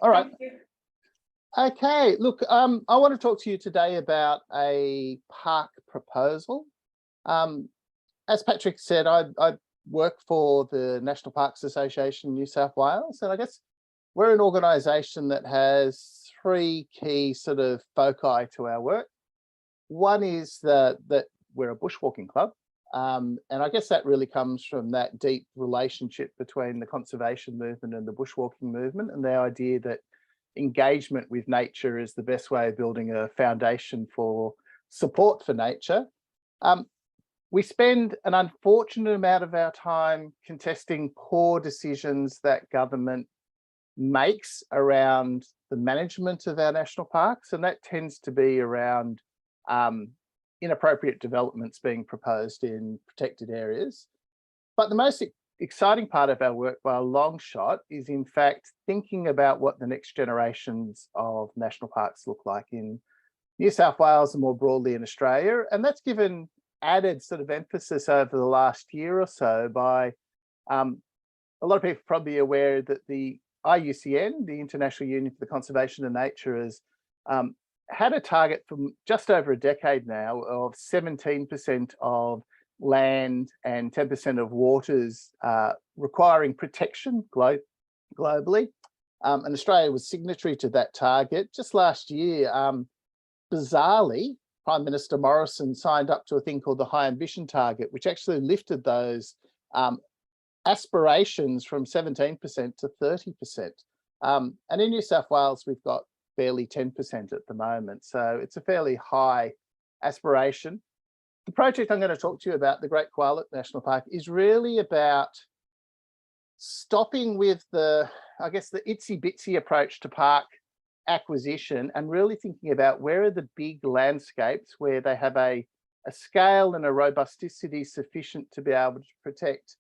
All right. Thank you. Okay, look, I want to talk to you today about a park proposal. As Patrick said, I work for the National Parks Association New South Wales, and I guess we're an organisation that has three key sort of foci to our work. One is that we're a bushwalking club, and I guess that really comes from that deep relationship between the conservation movement and the bushwalking movement, and the idea that engagement with nature is the best way of building a foundation for support for nature. We spend an unfortunate amount of our time contesting poor decisions that government makes around the management of our national parks, and that tends to be around inappropriate developments being proposed in protected areas. But the most exciting part of our work by a long shot is in fact thinking about what the next generations of national parks look like in New South Wales and more broadly in Australia. And that's given added sort of emphasis over the last year or so by a lot of people are probably aware that the IUCN, the International Union for the Conservation of Nature, has had a target from just over a decade now of 17% of land and 10% of waters requiring protection globally. And Australia was signatory to that target. Just last year, bizarrely, Prime Minister Morrison signed up to a thing called the High Ambition Target, which actually lifted those aspirations from 17% to 30%. And in New South Wales, we've got barely 10% at the moment. So it's a fairly high aspiration. The project I'm going to talk to you about, the Great Koala National Park, is really about stopping with the, I guess, the itsy bitsy approach to park acquisition and really thinking about where are the big landscapes where they have a scale and a robusticity sufficient to be able to protect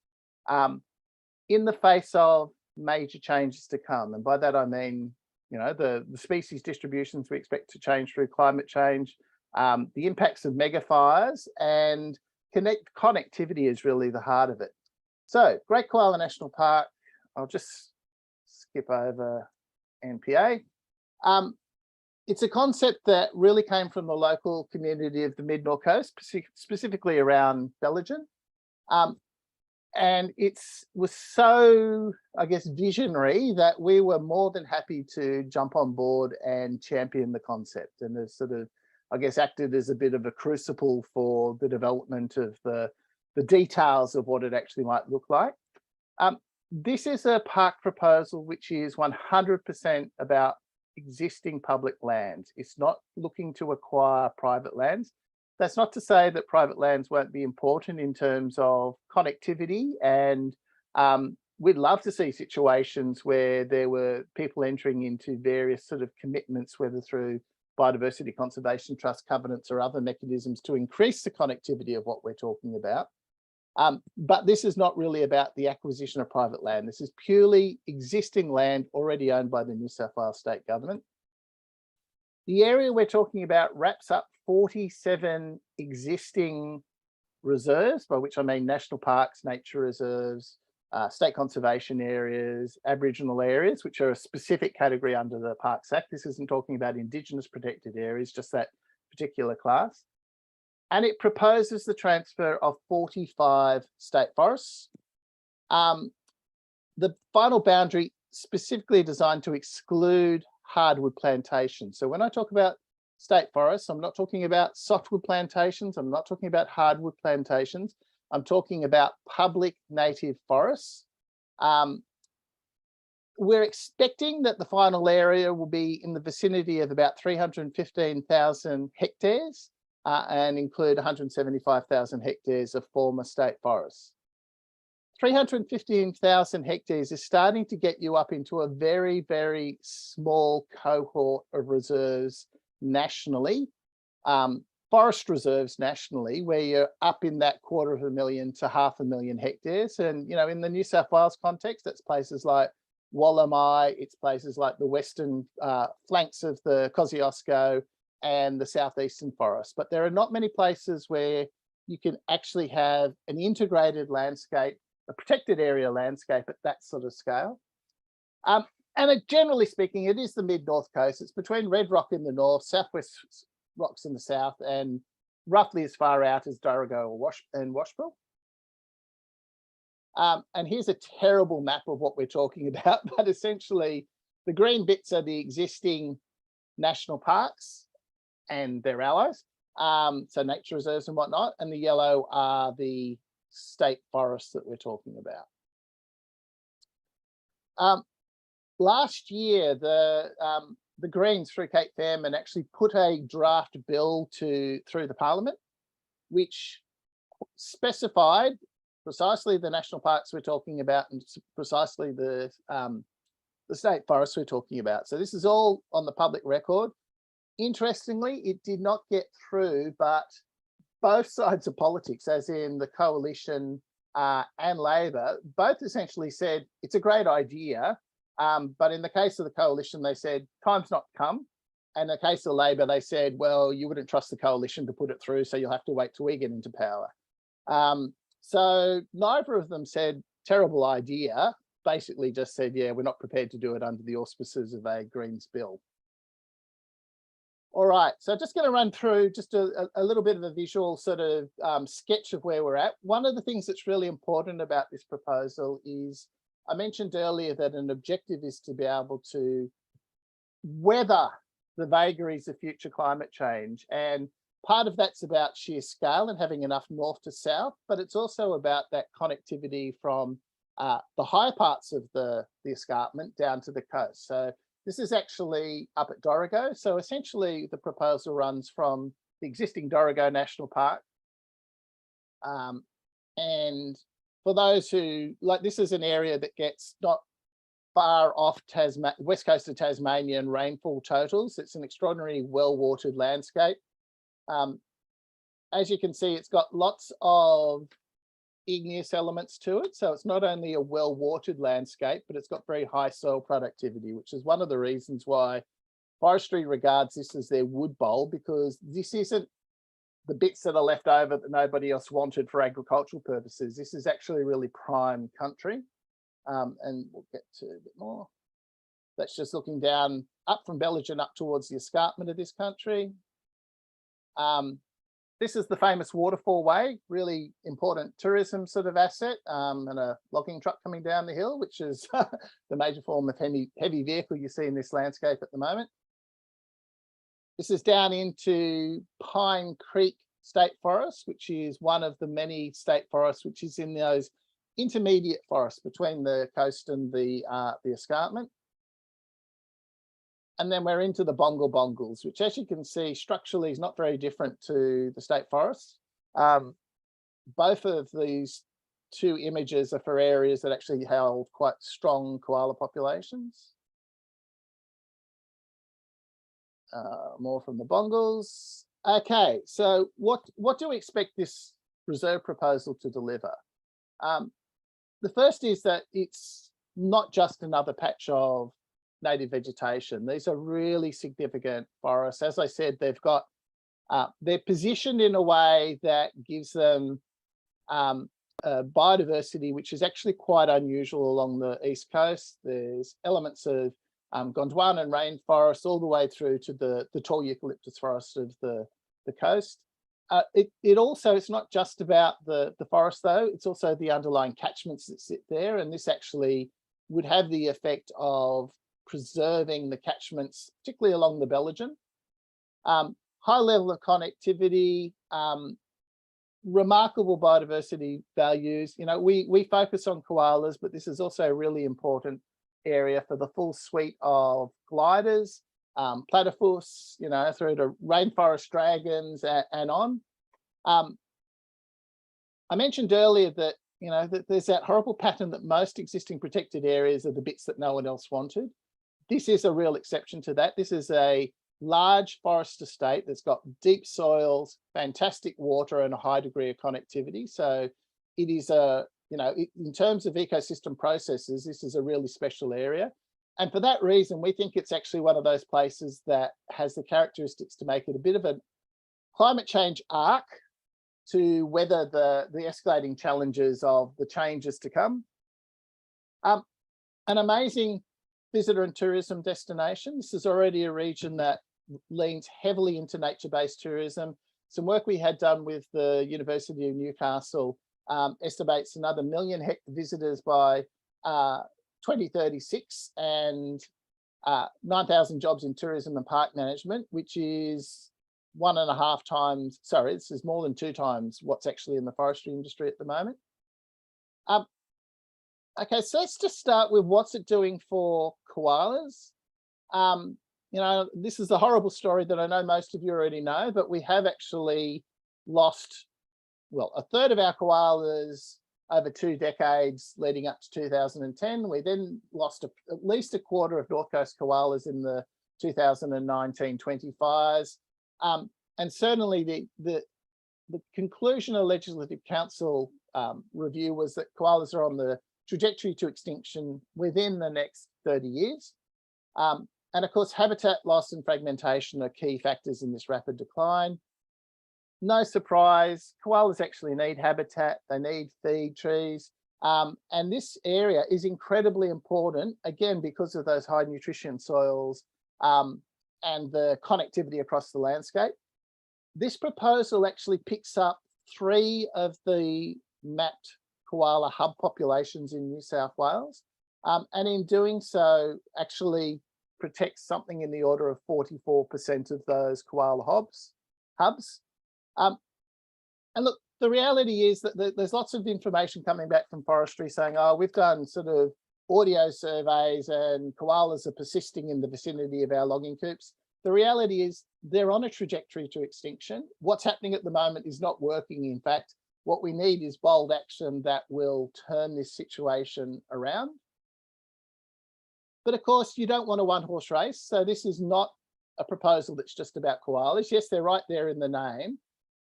in the face of major changes to come. And by that I mean, you know, the species distributions we expect to change through climate change, the impacts of megafires, and connectivity is really the heart of it. So Great Koala National Park, I'll just skip over NPA. It's a concept that really came from the local community of the Mid-North Coast, specifically around Belgium. And it was so, I guess, visionary that we were more than happy to jump on board and champion the concept, and has sort of, I guess, acted as a bit of a crucible for the development of the details of what it actually might look like. This is a park proposal which is 100% about existing public lands. It's not looking to acquire private lands. That's not to say that private lands won't be important in terms of connectivity, and we'd love to see situations where there were people entering into various sort of commitments, whether through biodiversity conservation trust covenants or other mechanisms to increase the connectivity of what we're talking about. But this is not really about the acquisition of private land. This is purely existing land already owned by the New South Wales state government. The area we're talking about wraps up 47 existing reserves, by which I mean national parks, nature reserves, state conservation areas, Aboriginal areas, which are a specific category under the Parks Act. This isn't talking about Indigenous protected areas, just that particular class. And it proposes the transfer of 45 state forests. The final boundary specifically designed to exclude hardwood plantations. So when I talk about state forests, I'm not talking about softwood plantations. I'm not talking about hardwood plantations. I'm talking about public native forests. We're expecting that the final area will be in the vicinity of about 315,000 hectares and include 175,000 hectares of former state forests. 315,000 hectares is starting to get you up into a very, very small cohort of reserves nationally, forest reserves nationally, where you're up in that 250,000 to 500,000 hectares. And, you know, in the New South Wales context, that's places like Wallamai, it's places like the western flanks of the Kosciuszko and the southeastern forest. But there are not many places where you can actually have an integrated landscape, a protected area landscape at that sort of scale. generally speaking, it is the mid-north coast. It's between Red Rock in the north, Southwest Rocks in the south, and roughly as far out as Dorrigo or Washbill. And here's a terrible map of what we're talking about, but essentially the green bits are the existing national parks and their allies, so nature reserves and whatnot, and the yellow are the state forests that we're talking about. Last year, the Greens through Kate Fairman actually put a draft bill through the Parliament, which specified precisely the national parks we're talking about and precisely the state forests we're talking about. So this is all on the public record. Interestingly, it did not get through, but both sides of politics, as in the coalition and Labor, both essentially said it's a great idea. But in the case of the coalition, they said time's not come. And in the case of Labor, they said, well, you wouldn't trust the coalition to put it through, so you'll have to wait till we get into power. So neither of them said terrible idea, basically just said, yeah, we're not prepared to do it under the auspices of a Greens bill. All right, so just going to run through just a little bit of a visual sort of sketch of where we're at. One of the things that's really important about this proposal is, I mentioned earlier that an objective is to be able to weather the vagaries of future climate change. And part of that's about sheer scale and having enough north to south, but it's also about that connectivity from the high parts of the escarpment down to the coast. So this is actually up at Dorrigo. So essentially the proposal runs from the existing Dorrigo National Park. And for those who, like, this is an area that gets not far off west coast of Tasmania and rainfall totals. It's an extraordinarily well-watered landscape. As you can see, it's got lots of igneous elements to it. So it's not only a well-watered landscape, but it's got very high soil productivity, which is one of the reasons why forestry regards this as their wood bowl, because this isn't the bits that are left over that nobody else wanted for agricultural purposes. This is actually really prime country. And we'll get to a bit more. That's just looking down up from Belgium up towards the escarpment of this country. This is the famous waterfall way, really important tourism sort of asset, and a logging truck coming down the hill, which is the major form of heavy vehicle you see in this landscape at the moment. This is down into Pine Creek State Forest, which is one of the many state forests which is in those intermediate forests between the coast and the escarpment. And then we're into the Bongles, which, as you can see, structurally is not very different to the state forests. Both of these two images are for areas that actually held quite strong koala populations. More from the Bongles. Okay, so what do we expect this reserve proposal to deliver? The first is that it's not just another patch of native vegetation. These are really significant forests. As I said, they've got, they're positioned in a way that gives them biodiversity, which is actually quite unusual along the east coast. There's elements of Gondwana and rainforest all the way through to the tall eucalyptus forest of the coast. It also, it's not just about the forest though, it's also the underlying catchments that sit there, and this actually would have the effect of preserving the catchments, particularly along the Belgian. High level of connectivity, remarkable biodiversity values. You know, we focus on koalas, but this is also a really important area for the full suite of gliders, platypus, you know, through to rainforest dragons and on. I mentioned earlier that, you know, that there's that horrible pattern that most existing protected areas are the bits that no one else wanted. This is a real exception to that. This is a large forest estate that's got deep soils, fantastic water, and a high degree of connectivity. So it is a, you know, in terms of ecosystem processes, this is a really special area. And for that reason, we think it's actually one of those places that has the characteristics to make it a bit of a climate change arc to weather the escalating challenges of the changes to come. An amazing visitor and tourism destination. This is already a region that leans heavily into nature-based tourism. Some work we had done with the University of Newcastle estimates another 1 million visitors by 2036 and 9,000 jobs in tourism and park management, which is 1.5 times, sorry, this is more than 2 times what's actually in the forestry industry at the moment. Okay, so let's just start with what's it doing for koalas. You know, this is a horrible story that I know most of you already know, but we have actually lost, well, a third of our koalas over 2 decades leading up to 2010. We then lost at least a quarter of North Coast koalas in the 2019-20 fires. And certainly the conclusion of Legislative Council review was that koalas are on the trajectory to extinction within the next 30 years. And of course, habitat loss and fragmentation are key factors in this rapid decline. No surprise, koalas actually need habitat, they need feed trees. And this area is incredibly important, again, because of those high nutrition soils and the connectivity across the landscape. This proposal actually picks up 3 of the mapped koala hub populations in New South Wales. And in doing so, actually protects something in the order of 44% of those koala hubs. And look, the reality is that there's lots of information coming back from forestry saying, oh, we've done sort of audio surveys and koalas are persisting in the vicinity of our logging coops. The reality is they're on a trajectory to extinction. What's happening at the moment is not working. In fact, what we need is bold action that will turn this situation around. But of course, you don't want a one-horse race. So this is not a proposal that's just about koalas. Yes, they're right there in the name.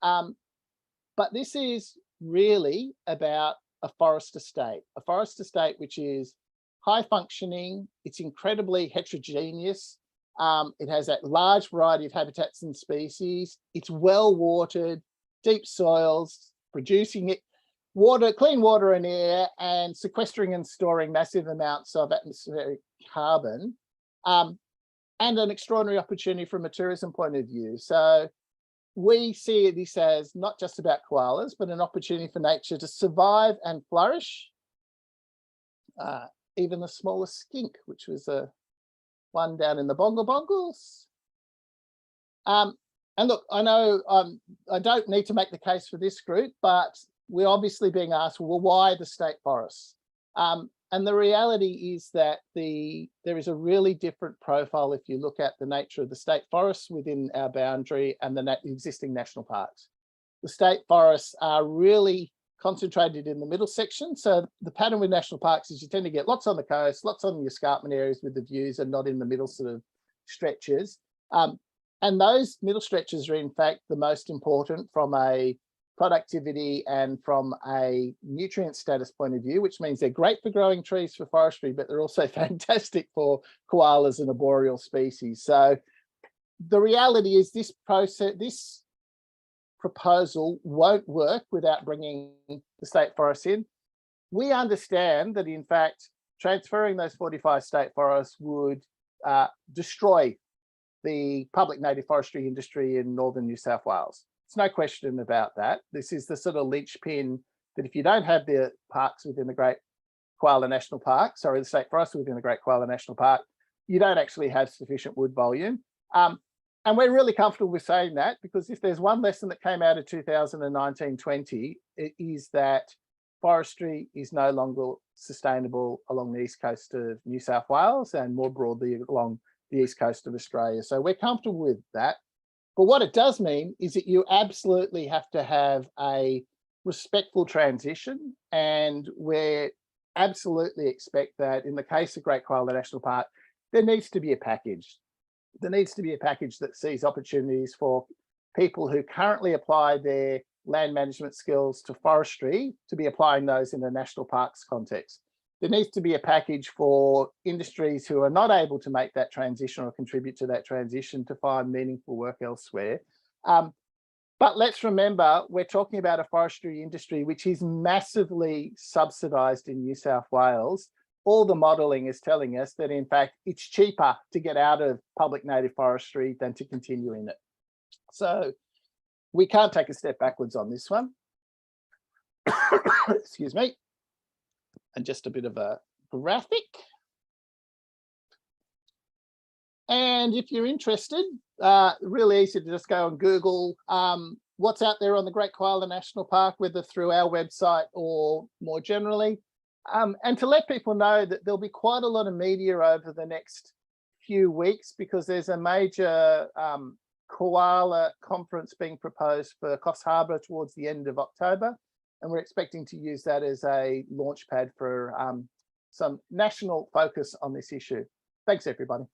But this is really about a forest estate which is high functioning, it's incredibly heterogeneous, it has a large variety of habitats and species, it's well watered, deep soils, producing water, clean water and air, and sequestering and storing massive amounts of atmospheric carbon, and an extraordinary opportunity from a tourism point of view. So we see this as not just about koalas, but an opportunity for nature to survive and flourish. Even the smallest skink, which was one down in the Bongle Bongles. And look, I know I don't need to make the case for this group, but we're obviously being asked, well, why the state forests? And the reality is that there is a really different profile if you look at the nature of the state forests within our boundary and the existing national parks. The state forests are really concentrated in the middle section. So the pattern with national parks is you tend to get lots on the coast, lots on the escarpment areas with the views and not in the middle sort of stretches. And those middle stretches are in fact the most important from a productivity and from a nutrient status point of view, which means they're great for growing trees for forestry, but they're also fantastic for koalas and arboreal species. So the reality is this proposal won't work without bringing the state forests in. We understand that in fact, transferring those 45 state forests would destroy the public native forestry industry in northern New South Wales. There's no question about that. This is the sort of linchpin that if you don't have the parks within the Great Koala National Park, sorry, the state forests within the Great Koala National Park, you don't actually have sufficient wood volume. And we're really comfortable with saying that, because if there's one lesson that came out of 2019-20, it is that forestry is no longer sustainable along the east coast of New South Wales and more broadly along the east coast of Australia. So we're comfortable with that. But what it does mean is that you absolutely have to have a respectful transition, and we absolutely expect that in the case of Great Koala National Park, there needs to be a package. There needs to be a package that sees opportunities for people who currently apply their land management skills to forestry to be applying those in a national parks context. There needs to be a package for industries who are not able to make that transition or contribute to that transition to find meaningful work elsewhere. But let's remember, we're talking about a forestry industry which is massively subsidised in New South Wales. all the modelling is telling us that, in fact, it's cheaper to get out of public native forestry than to continue in it. So we can't take a step backwards on this one. Excuse me. And just a bit of a graphic. And if you're interested, really easy to just go and Google what's out there on the Great Koala National Park, whether through our website or more generally. And to let people know that there'll be quite a lot of media over the next few weeks, because there's a major koala conference being proposed for Coffs Harbour towards the end of October. And we're expecting to use that as a launch pad for some national focus on this issue. Thanks, everybody.